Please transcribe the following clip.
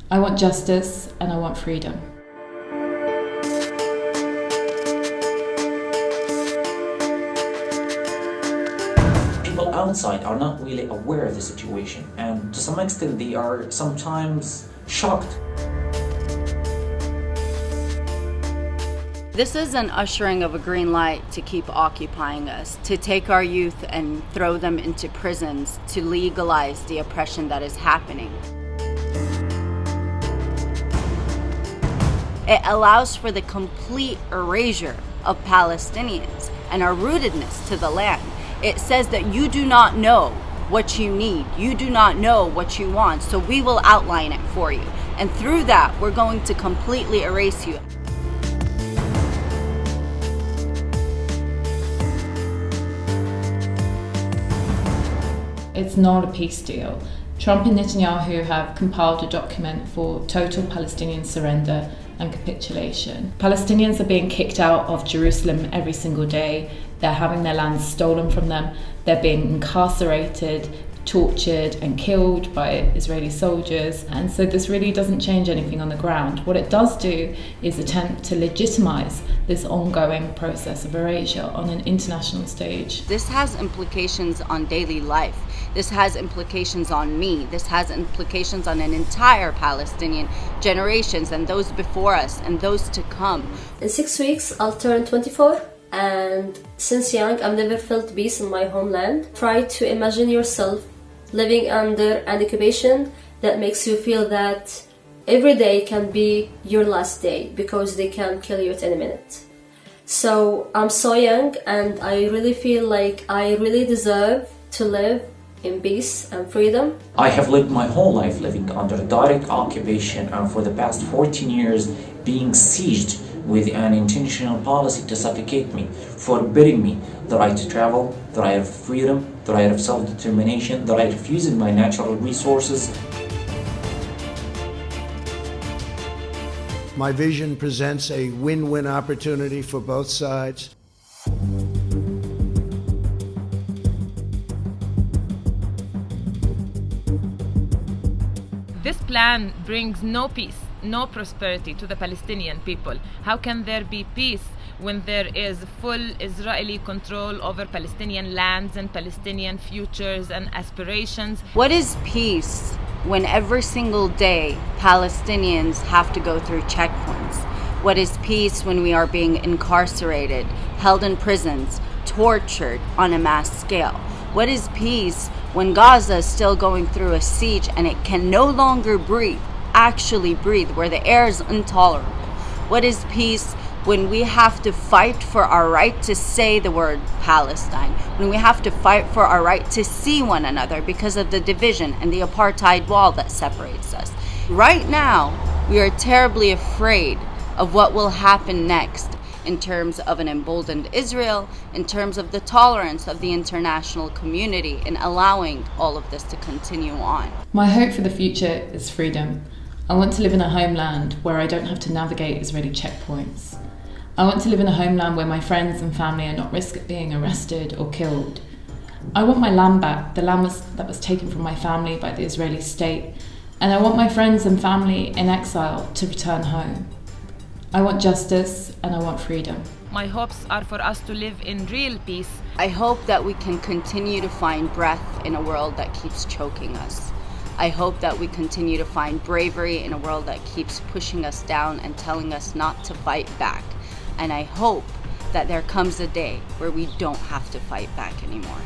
I want justice and I want freedom. People outside are not really aware of the situation, and to some extent they are sometimes shocked. This is an ushering of a green light to keep occupying us, to take our youth and throw them into prisons, to legalize the oppression that is happening. It allows for the complete erasure of Palestinians and our rootedness to the land. It says that you do not know what you need, you do not know what you want, so we will outline it for you. And through that, we're going to completely erase you. It's not a peace deal. Trump and Netanyahu have compiled a document for total Palestinian surrender and capitulation. Palestinians are being kicked out of Jerusalem every single day. They're having their lands stolen from them. They're being incarcerated, tortured and killed by Israeli soldiers. And so this really doesn't change anything on the ground. What it does do is attempt to legitimize this ongoing process of erasure on an international stage. This has implications on daily life. This has implications on me. This has implications on an entire Palestinian generations and those before us and those to come. In 6 weeks, I'll turn 24. And since young, I've never felt peace in my homeland. Try to imagine yourself living under an occupation that makes you feel that every day can be your last day because they can kill you at any minute. So I'm so young and I really feel like I really deserve to live in peace and freedom. I have lived my whole life living under direct occupation and for the past 14 years being sieged with an intentional policy to suffocate me, forbidding me the right to travel, the right of freedom, the right of self-determination, the right of using my natural resources. My vision presents a win-win opportunity for both sides. This plan brings no peace, no prosperity to the Palestinian people. How can there be peace when there is full Israeli control over Palestinian lands and Palestinian futures and aspirations? What is peace when every single day Palestinians have to go through checkpoints? What is peace when we are being incarcerated, held in prisons, tortured on a mass scale? What is peace when Gaza is still going through a siege and it can no longer breathe, actually breathe, where the air is intolerable? What is peace when we have to fight for our right to say the word Palestine, when we have to fight for our right to see one another because of the division and the apartheid wall that separates us? Right now, we are terribly afraid of what will happen next in terms of an emboldened Israel, in terms of the tolerance of the international community in allowing all of this to continue on. My hope for the future is freedom. I want to live in a homeland where I don't have to navigate Israeli checkpoints. I want to live in a homeland where my friends and family are not risk being arrested or killed. I want my land back, the land that was taken from my family by the Israeli state, and I want my friends and family in exile to return home. I want justice and I want freedom. My hopes are for us to live in real peace. I hope that we can continue to find breath in a world that keeps choking us. I hope that we continue to find bravery in a world that keeps pushing us down and telling us not to fight back. And I hope that there comes a day where we don't have to fight back anymore.